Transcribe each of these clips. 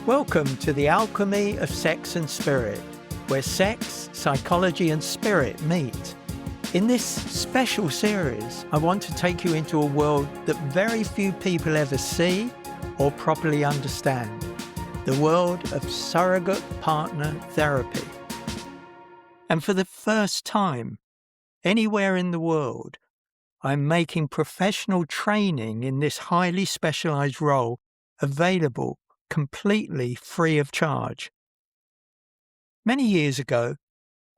Welcome to the alchemy of sex and spirit, where sex, psychology and spirit meet. In this special series, I want to take you into a world that very few people ever see or properly understand, the world of surrogate partner therapy. And for the first time, anywhere in the world, I'm making professional training in this highly specialized role available completely free of charge. Many years ago,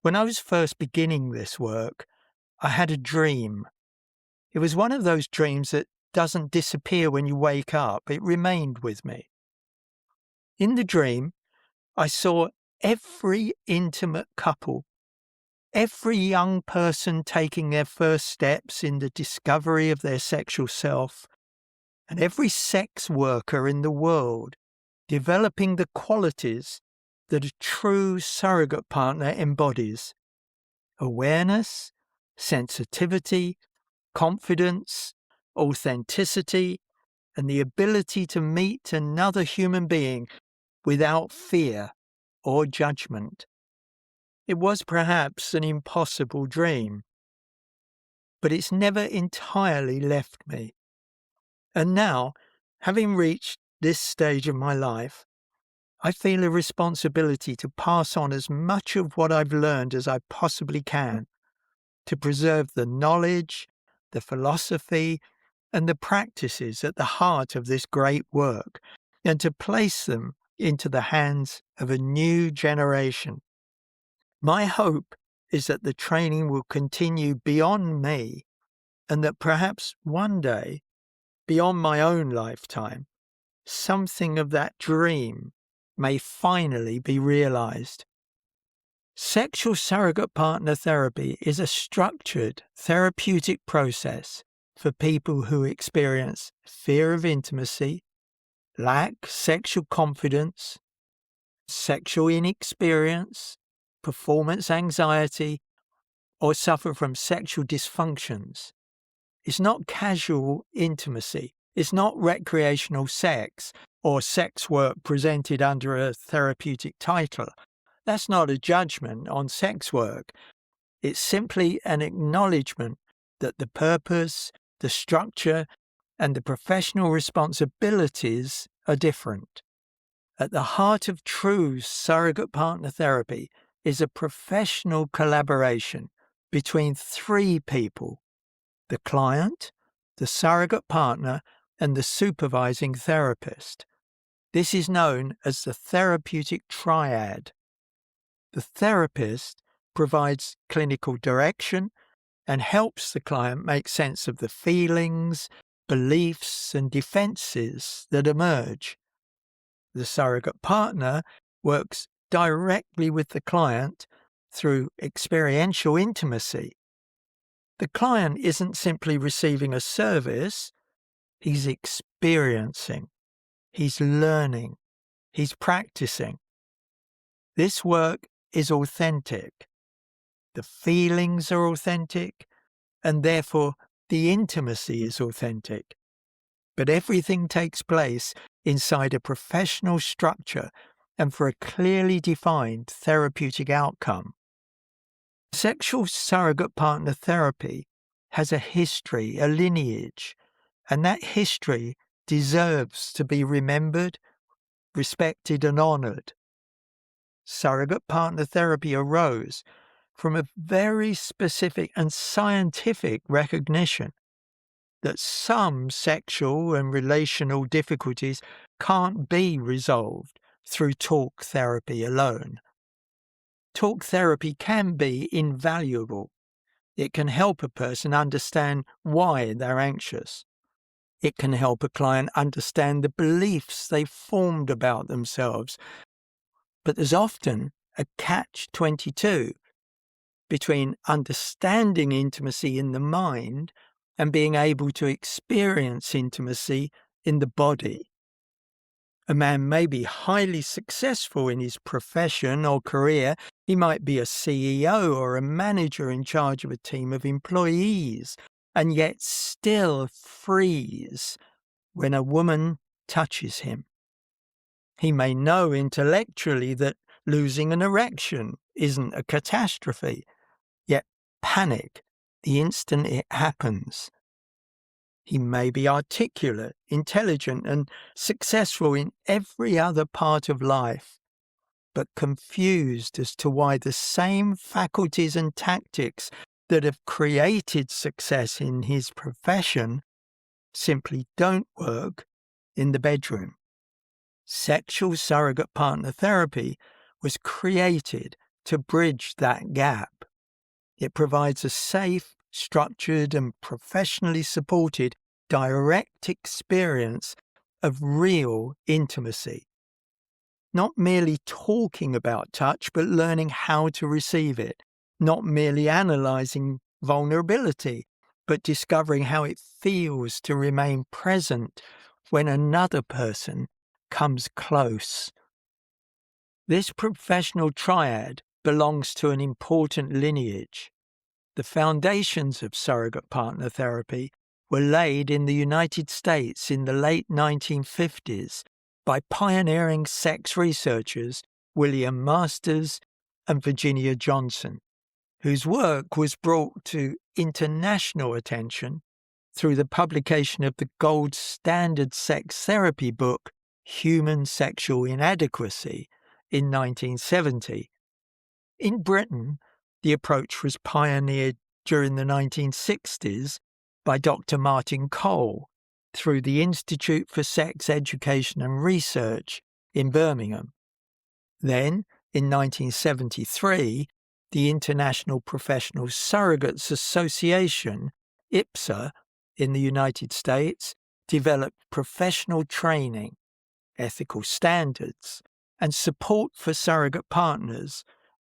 when I was first beginning this work, I had a dream. It was one of those dreams that doesn't disappear when you wake up. It remained with me. In the dream, I saw every intimate couple, every young person taking their first steps in the discovery of their sexual self, and every sex worker in the world developing the qualities that a true surrogate partner embodies: awareness, sensitivity, confidence, authenticity, and the ability to meet another human being without fear or judgment. It was perhaps an impossible dream, but it's never entirely left me. And now, having reached this stage of my life, I feel a responsibility to pass on as much of what I've learned as I possibly can, to preserve the knowledge, the philosophy, and the practices at the heart of this great work, and to place them into the hands of a new generation. My hope is that the training will continue beyond me, and that perhaps one day, beyond my own lifetime, something of that dream may finally be realized. Sexual surrogate partner therapy is a structured therapeutic process for people who experience fear of intimacy, lack sexual confidence, sexual inexperience, performance anxiety, or suffer from sexual dysfunctions. It's not casual intimacy. It's not recreational sex or sex work presented under a therapeutic title. That's not a judgment on sex work. It's simply an acknowledgement that the purpose, the structure, and the professional responsibilities are different. At the heart of true surrogate partner therapy is a professional collaboration between three people: the client, the surrogate partner, and the supervising therapist. This is known as the therapeutic triad. The therapist provides clinical direction and helps the client make sense of the feelings, beliefs, and defenses that emerge. The surrogate partner works directly with the client through experiential intimacy. The client isn't simply receiving a service, he's experiencing, he's learning, he's practicing. This work is authentic. The feelings are authentic, and therefore the intimacy is authentic. But everything takes place inside a professional structure and for a clearly defined therapeutic outcome. Sexual surrogate partner therapy has a history, a lineage, and that history deserves to be remembered, respected, and honored. Surrogate partner therapy arose from a very specific and scientific recognition that some sexual and relational difficulties can't be resolved through talk therapy alone. Talk therapy can be invaluable. It can help a person understand why they're anxious. It can help a client understand the beliefs they've formed about themselves. But there's often a catch-22 between understanding intimacy in the mind and being able to experience intimacy in the body. A man may be highly successful in his profession or career. He might be a CEO or a manager in charge of a team of employees, and yet still freeze when a woman touches him. He may know intellectually that losing an erection isn't a catastrophe, yet panic the instant it happens. He may be articulate, intelligent, and successful in every other part of life, but confused as to why the same faculties and tactics that have created success in his profession simply don't work in the bedroom. Sexual surrogate partner therapy was created to bridge that gap. It provides a safe, structured, and professionally supported direct experience of real intimacy. Not merely talking about touch, but learning how to receive it. Not merely analyzing vulnerability, but discovering how it feels to remain present when another person comes close. This professional triad belongs to an important lineage. The foundations of surrogate partner therapy were laid in the United States in the late 1950s by pioneering sex researchers William Masters and Virginia Johnson, whose work was brought to international attention through the publication of the gold standard sex therapy book, Human Sexual Inadequacy, in 1970. In Britain, the approach was pioneered during the 1960s by Dr. Martin Cole through the Institute for Sex Education and Research in Birmingham. Then, in 1973, the International Professional Surrogates Association, IPSA, in the United States, developed professional training, ethical standards, and support for surrogate partners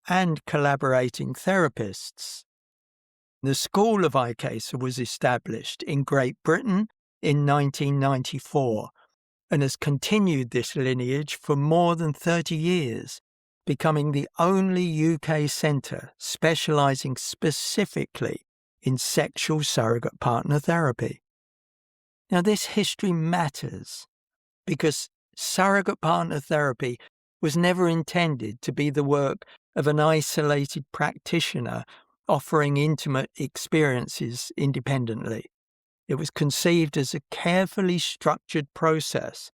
and collaborating therapists. The School of ICASA was established in Great Britain in 1994 and has continued this lineage for more than 30 years, becoming the only UK centre specialising specifically in sexual surrogate partner therapy. Now, this history matters because surrogate partner therapy was never intended to be the work of an isolated practitioner offering intimate experiences independently. It was conceived as a carefully structured process,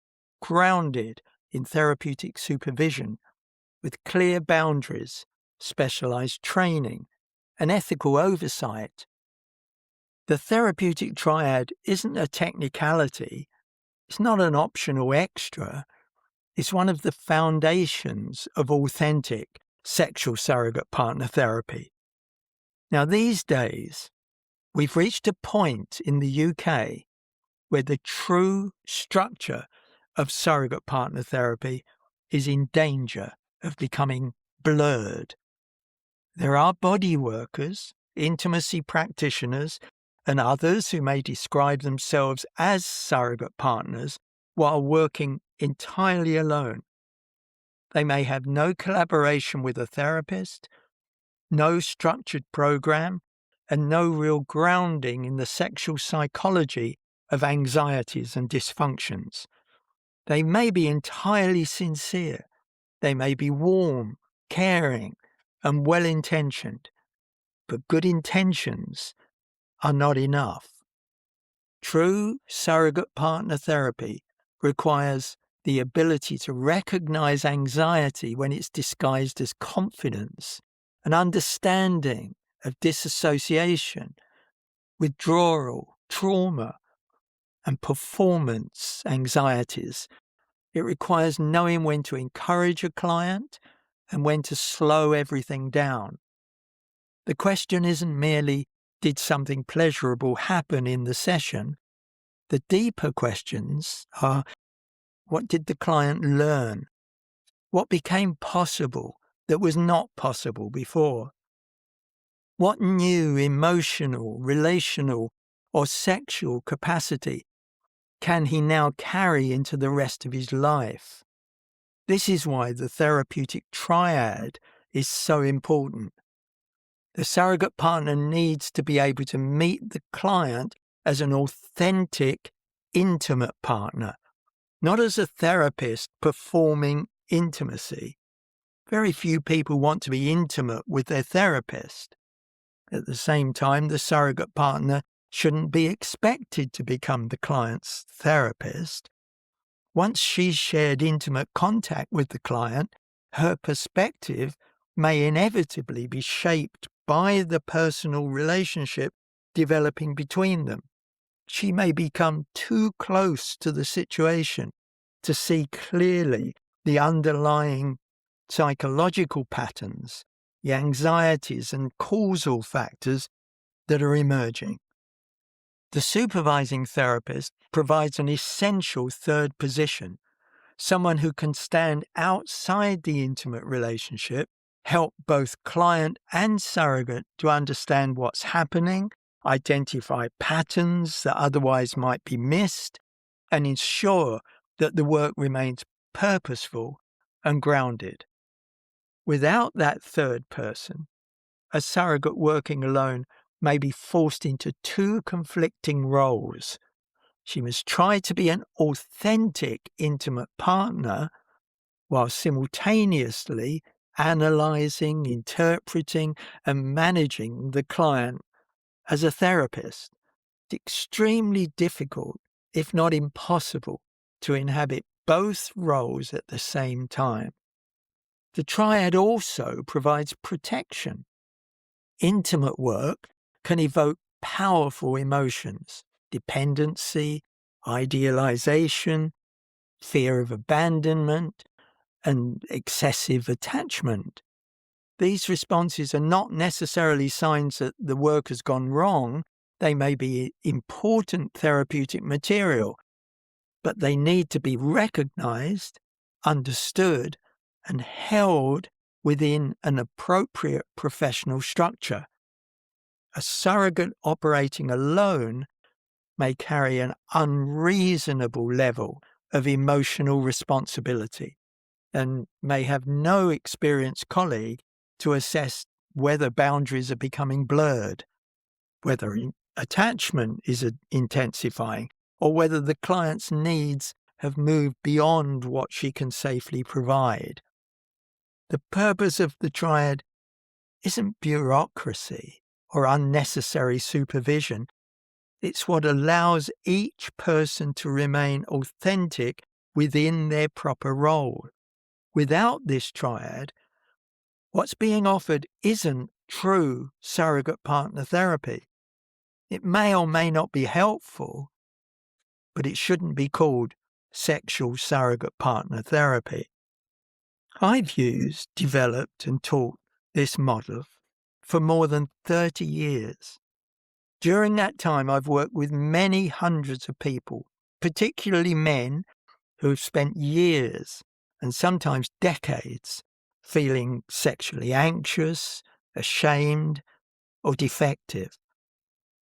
grounded in therapeutic supervision, with clear boundaries, specialized training, and ethical oversight. The therapeutic triad isn't a technicality, it's not an optional extra, it's one of the foundations of authentic sexual surrogate partner therapy. Now, these days, we've reached a point in the UK where the true structure of surrogate partner therapy is in danger of becoming blurred. There are body workers, intimacy practitioners, and others who may describe themselves as surrogate partners while working entirely alone. They may have no collaboration with a therapist, no structured program, and no real grounding in the sexual psychology of anxieties and dysfunctions. They may be entirely sincere. They may be warm, caring, and well-intentioned. But good intentions are not enough. True surrogate partner therapy requires the ability to recognize anxiety when it's disguised as confidence, an understanding of disassociation, withdrawal, trauma, and performance anxieties. It requires knowing when to encourage a client and when to slow everything down. The question isn't merely, did something pleasurable happen in the session? The deeper questions are, what did the client learn? What became possible that was not possible before? What new emotional, relational, or sexual capacity can he now carry into the rest of his life? This is why the therapeutic triad is so important. The surrogate partner needs to be able to meet the client as an authentic, intimate partner, not as a therapist performing intimacy. Very few people want to be intimate with their therapist. At the same time, the surrogate partner shouldn't be expected to become the client's therapist. Once she's shared intimate contact with the client, her perspective may inevitably be shaped by the personal relationship developing between them. She may become too close to the situation to see clearly the underlying psychological patterns, the anxieties and causal factors that are emerging. The supervising therapist provides an essential third position, someone who can stand outside the intimate relationship, help both client and surrogate to understand what's happening, identify patterns that otherwise might be missed, and ensure that the work remains purposeful and grounded. Without that third person, a surrogate working alone may be forced into two conflicting roles. She must try to be an authentic, intimate partner while simultaneously analyzing, interpreting, and managing the client as a therapist. It's extremely difficult, if not impossible, to inhabit both roles at the same time. The triad also provides protection. Intimate work can evoke powerful emotions: dependency, idealization, fear of abandonment, and excessive attachment. These responses are not necessarily signs that the work has gone wrong. They may be important therapeutic material, but they need to be recognized, understood, and held within an appropriate professional structure. A surrogate operating alone may carry an unreasonable level of emotional responsibility and may have no experienced colleague to assess whether boundaries are becoming blurred, whether attachment is intensifying, or whether the client's needs have moved beyond what she can safely provide. The purpose of the triad isn't bureaucracy or unnecessary supervision. It's what allows each person to remain authentic within their proper role. Without this triad, what's being offered isn't true surrogate partner therapy. It may or may not be helpful, but it shouldn't be called sexual surrogate partner therapy. I've used, developed, and taught this model for more than 30 years. During that time, I've worked with many hundreds of people, particularly men who have spent years and sometimes decades feeling sexually anxious, ashamed, or defective.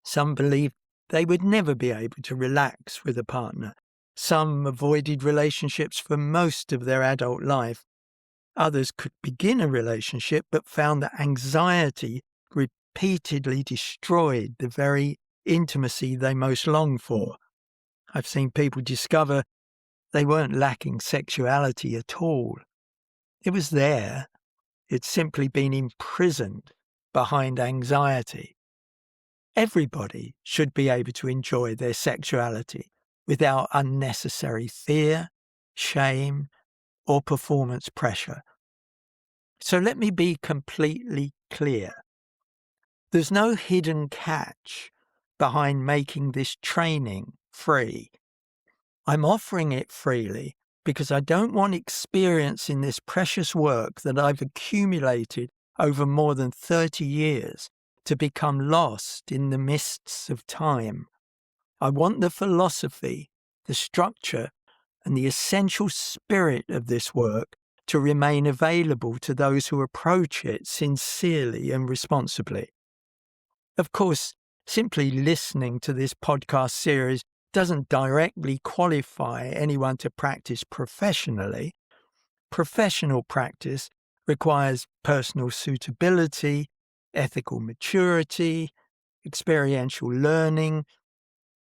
Some believed they would never be able to relax with a partner. Some avoided relationships for most of their adult life. Others could begin a relationship but found that anxiety repeatedly destroyed the very intimacy they most longed for. I've seen people discover they weren't lacking sexuality at all. It was there. It's simply been imprisoned behind anxiety. Everybody should be able to enjoy their sexuality without unnecessary fear, shame, or performance pressure. So let me be completely clear. There's no hidden catch behind making this training free. I'm offering it freely because I don't want experience in this precious work that I've accumulated over more than 30 years to become lost in the mists of time. I want the philosophy, the structure, and the essential spirit of this work to remain available to those who approach it sincerely and responsibly. Of course, simply listening to this podcast series doesn't directly qualify anyone to practice professionally. Professional practice requires personal suitability, ethical maturity, experiential learning,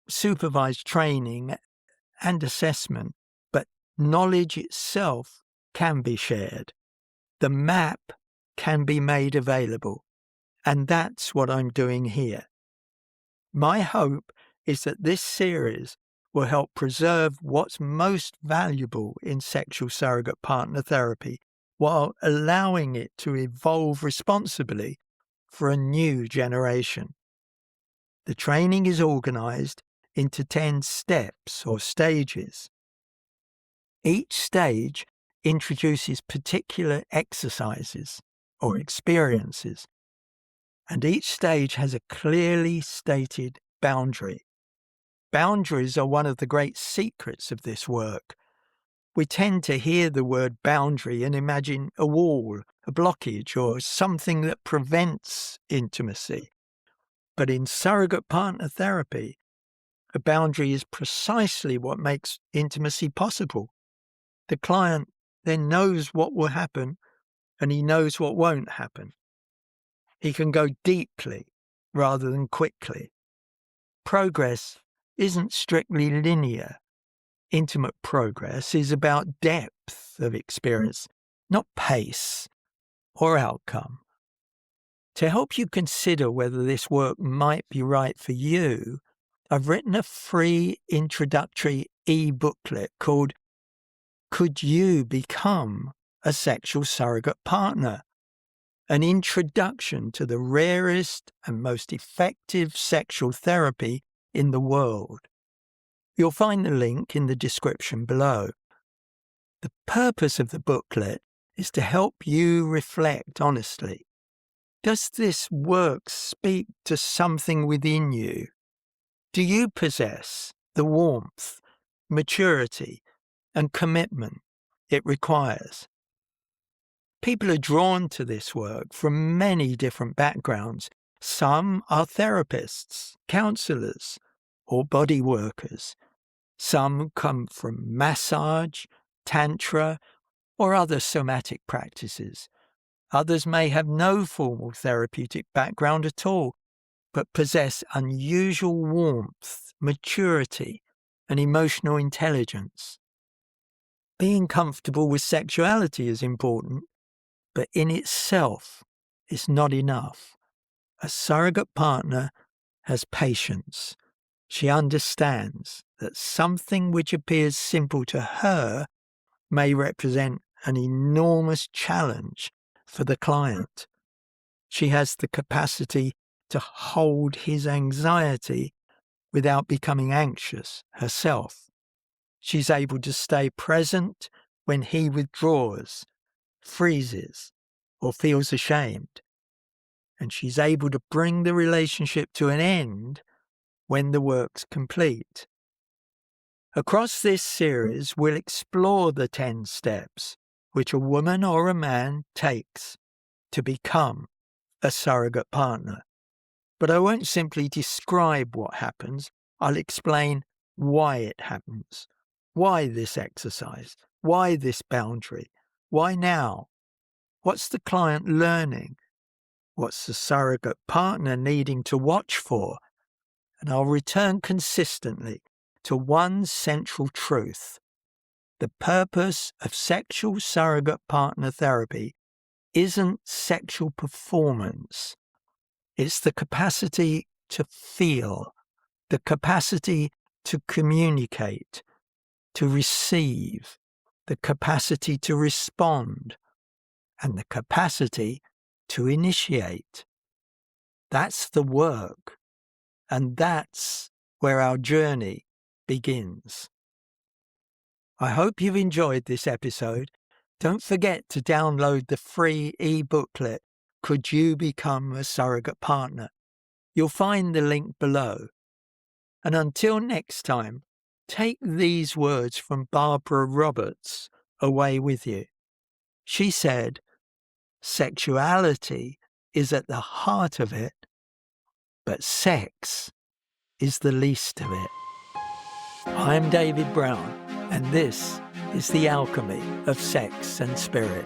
supervised training, and assessment. But knowledge itself can be shared. The map can be made available. And that's what I'm doing here. My hope is that this series will help preserve what's most valuable in sexual surrogate partner therapy while allowing it to evolve responsibly for a new generation. The training is organized into 10 steps or stages. Each stage introduces particular exercises or experiences, and each stage has a clearly stated boundary. Boundaries are one of the great secrets of this work. We tend to hear the word boundary and imagine a wall, a blockage, or something that prevents intimacy. But in surrogate partner therapy, a boundary is precisely what makes intimacy possible. The client then knows what will happen, and he knows what won't happen. He can go deeply rather than quickly. Progress isn't strictly linear. Intimate progress is about depth of experience, not pace or outcome. To help you consider whether this work might be right for you, I've written a free introductory e-booklet called Could You Become a Sexual Surrogate Partner? An introduction to the rarest and most effective sexual therapy in the world. You'll find the link in the description below. The purpose of the booklet is to help you reflect honestly. Does this work speak to something within you? Do you possess the warmth, maturity, and commitment it requires? People are drawn to this work from many different backgrounds. Some are therapists, counselors, or body workers. Some come from massage, tantra, or other somatic practices. Others may have no formal therapeutic background at all, but possess unusual warmth, maturity, and emotional intelligence. Being comfortable with sexuality is important, but in itself is not enough. A surrogate partner has patience. She understands that something which appears simple to her may represent an enormous challenge for the client. She has the capacity to hold his anxiety without becoming anxious herself. She's able to stay present when he withdraws, freezes, or feels ashamed. And she's able to bring the relationship to an end when the work's complete. Across this series, we'll explore the 10 steps which a woman or a man takes to become a surrogate partner. But I won't simply describe what happens. I'll explain why it happens. Why this exercise? Why this boundary? Why now? What's the client learning? What's the surrogate partner needing to watch for? And I'll return consistently to one central truth. The purpose of sexual surrogate partner therapy isn't sexual performance. It's the capacity to feel, the capacity to communicate, to receive, the capacity to respond, and the capacity to initiate. That's the work, and that's where our journey begins. I hope you've enjoyed this episode. Don't forget to download the free e-booklet, Could You Become a Surrogate Partner? You'll find the link below. And until next time, take these words from Barbara Roberts away with you. She said, "Sexuality is at the heart of it, but sex is the least of it." I'm David Brown, and this is The Alchemy of Sex and Spirit.